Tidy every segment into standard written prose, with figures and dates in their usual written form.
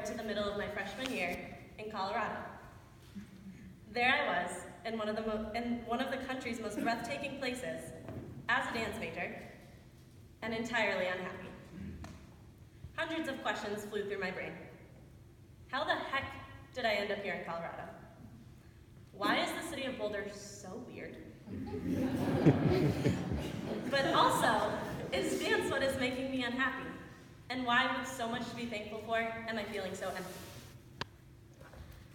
forward to the middle of my freshman year in Colorado. There I was, in one of the country's most breathtaking places, as a dance major, and entirely unhappy. Hundreds of questions flew through my brain. How the heck did I end up here in Colorado? Why is the city of Boulder so weird? But also, is dance what is making me unhappy? And why, with so much to be thankful for, am I feeling so empty?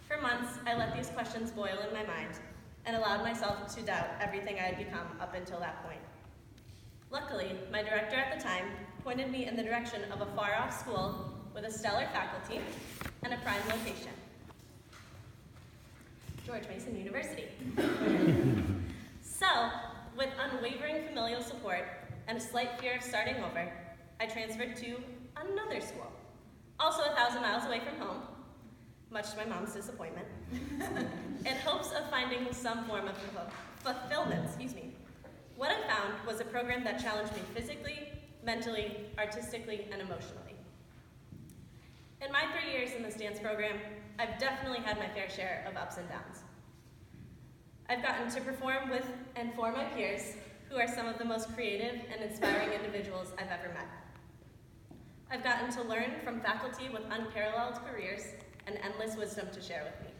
For months, I let these questions boil in my mind and allowed myself to doubt everything I had become up until that point. Luckily, my director at the time pointed me in the direction of a far-off school with a stellar faculty and a prime location, George Mason University. So, with unwavering familial support and a slight fear of starting over, I transferred to another school, also 1,000 miles away from home, much to my mom's disappointment, in hopes of finding some form of fulfillment, What I found was a program that challenged me physically, mentally, artistically, and emotionally. In my 3 years in this dance program, I've definitely had my fair share of ups and downs. I've gotten to perform with and for my peers, who are some of the most creative and inspiring individuals I've ever met. I've gotten to learn from faculty with unparalleled careers and endless wisdom to share with me.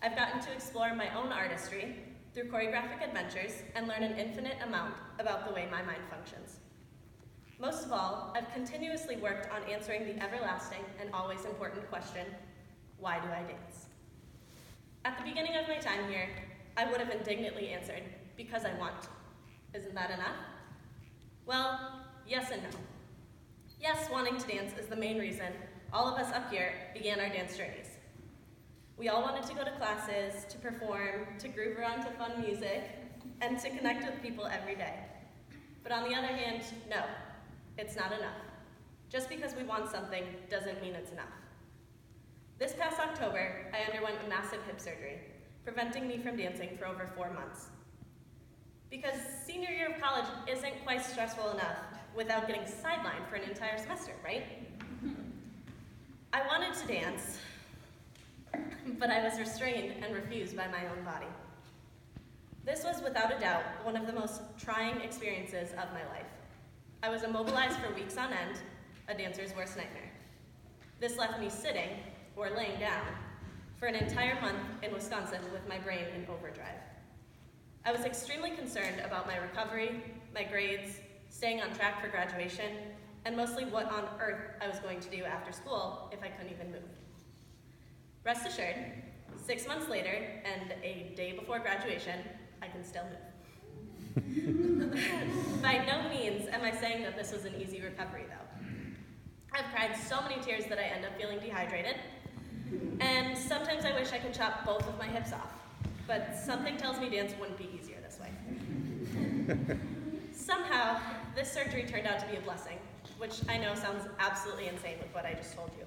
I've gotten to explore my own artistry through choreographic adventures and learn an infinite amount about the way my mind functions. Most of all, I've continuously worked on answering the everlasting and always important question, why do I dance? At the beginning of my time here, I would have indignantly answered, because I want to. Isn't that enough? Well, yes and no. Yes, wanting to dance is the main reason all of us up here began our dance journeys. We all wanted to go to classes, to perform, to groove around to fun music, and to connect with people every day. But on the other hand, no, it's not enough. Just because we want something doesn't mean it's enough. This past October, I underwent a massive hip surgery, preventing me from dancing for over 4 months. Because senior year of college isn't quite stressful enough without getting sidelined for an entire semester, right? I wanted to dance, but I was restrained and refused by my own body. This was without a doubt one of the most trying experiences of my life. I was immobilized for weeks on end, a dancer's worst nightmare. This left me sitting, or laying down, for an entire month in Wisconsin with my brain in overdrive. I was extremely concerned about my recovery, my grades, staying on track for graduation, and mostly what on earth I was going to do after school if I couldn't even move. Rest assured, 6 months later and a day before graduation, I can still move. By no means am I saying that this was an easy recovery, though. I've cried so many tears that I end up feeling dehydrated, and sometimes I wish I could chop both of my hips off, but something tells me dance wouldn't be easier this way. Somehow, this surgery turned out to be a blessing, which I know sounds absolutely insane with what I just told you.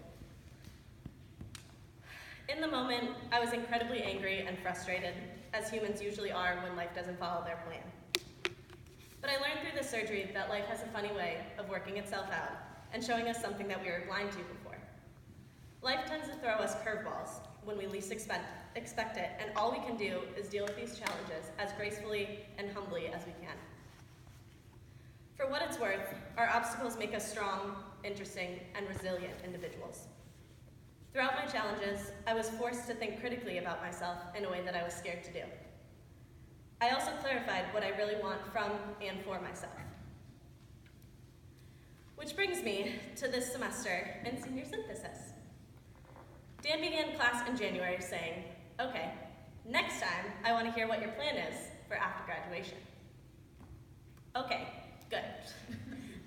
In the moment, I was incredibly angry and frustrated, as humans usually are when life doesn't follow their plan. But I learned through this surgery that life has a funny way of working itself out and showing us something that we were blind to before. Life tends to throw us curveballs when we least expect it, and all we can do is deal with these challenges as gracefully and humbly as we can. For what it's worth, our obstacles make us strong, interesting, and resilient individuals. Throughout my challenges, I was forced to think critically about myself in a way that I was scared to do. I also clarified what I really want from and for myself. Which brings me to this semester in senior synthesis. Dan began class in January saying, okay, next time I want to hear what your plan is for after graduation. Okay, good.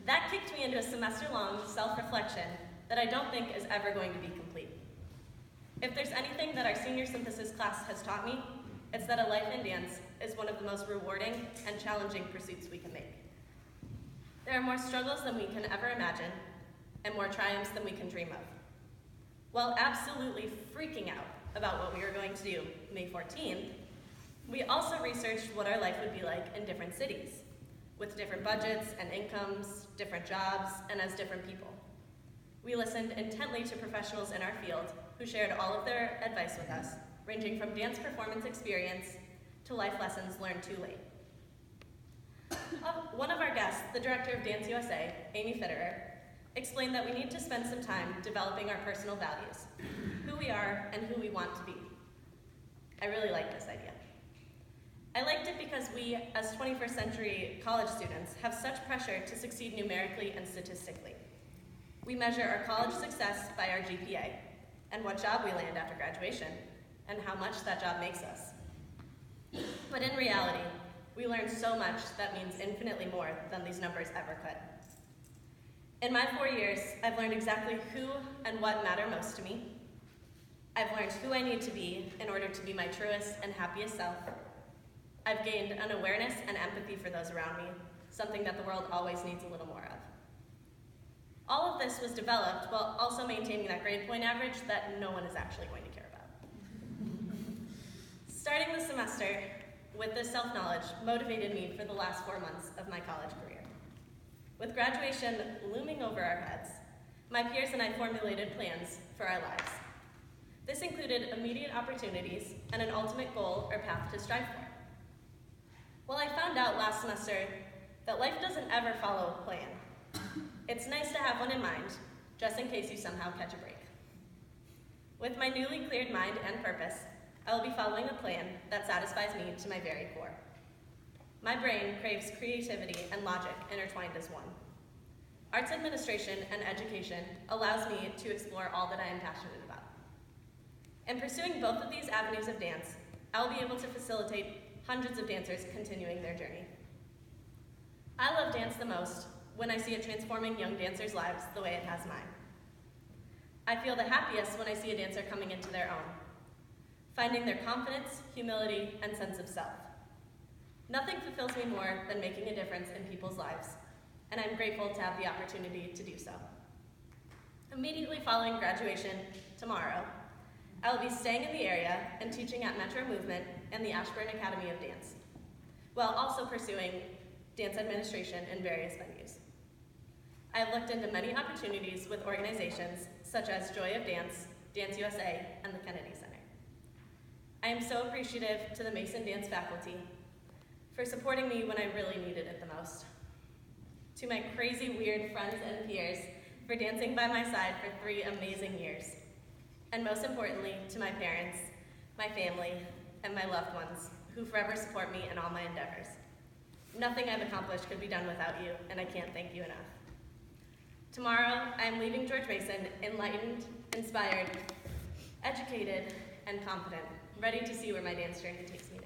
That kicked me into a semester-long self-reflection that I don't think is ever going to be complete. If there's anything that our senior synthesis class has taught me, it's that a life in dance is one of the most rewarding and challenging pursuits we can make. There are more struggles than we can ever imagine, and more triumphs than we can dream of. While absolutely freaking out about what we were going to do May 14th, we also researched what our life would be like in different cities, with different budgets and incomes, different jobs, and as different people. We listened intently to professionals in our field who shared all of their advice with us, ranging from dance performance experience to life lessons learned too late. One of our guests, the director of Dance USA, Amy Fitterer, explained that we need to spend some time developing our personal values, who we are and who we want to be. I really like this idea. I liked it because we, as 21st century college students, have such pressure to succeed numerically and statistically. We measure our college success by our GPA and what job we land after graduation and how much that job makes us. But in reality, we learn so much that means infinitely more than these numbers ever could. In my 4 years, I've learned exactly who and what matter most to me. I've learned who I need to be in order to be my truest and happiest self. I've gained an awareness and empathy for those around me, something that the world always needs a little more of. All of this was developed while also maintaining that grade point average that no one is actually going to care about. Starting the semester with this self-knowledge motivated me for the last 4 months of my college career. With graduation looming over our heads, my peers and I formulated plans for our lives. This included immediate opportunities and an ultimate goal or path to strive for. Well, I found out last semester that life doesn't ever follow a plan. It's nice to have one in mind, just in case you somehow catch a break. With my newly cleared mind and purpose, I will be following a plan that satisfies me to my very core. My brain craves creativity and logic intertwined as one. Arts administration and education allows me to explore all that I am passionate about. In pursuing both of these avenues of dance, I will be able to facilitate hundreds of dancers continuing their journey. I love dance the most when I see it transforming young dancers' lives the way it has mine. I feel the happiest when I see a dancer coming into their own, finding their confidence, humility, and sense of self. Nothing fulfills me more than making a difference in people's lives, and I'm grateful to have the opportunity to do so. Immediately following graduation tomorrow, I will be staying in the area and teaching at Metro Movement and the Ashburn Academy of Dance, while also pursuing dance administration in various venues. I have looked into many opportunities with organizations such as Joy of Dance, Dance USA, and the Kennedy Center. I am so appreciative to the Mason Dance faculty for supporting me when I really needed it the most. To my crazy, weird friends and peers for dancing by my side for 3 amazing years. And most importantly, to my parents, my family, and my loved ones who forever support me in all my endeavors. Nothing I've accomplished could be done without you, and I can't thank you enough. Tomorrow, I am leaving George Mason enlightened, inspired, educated, and confident, ready to see where my dance journey takes me.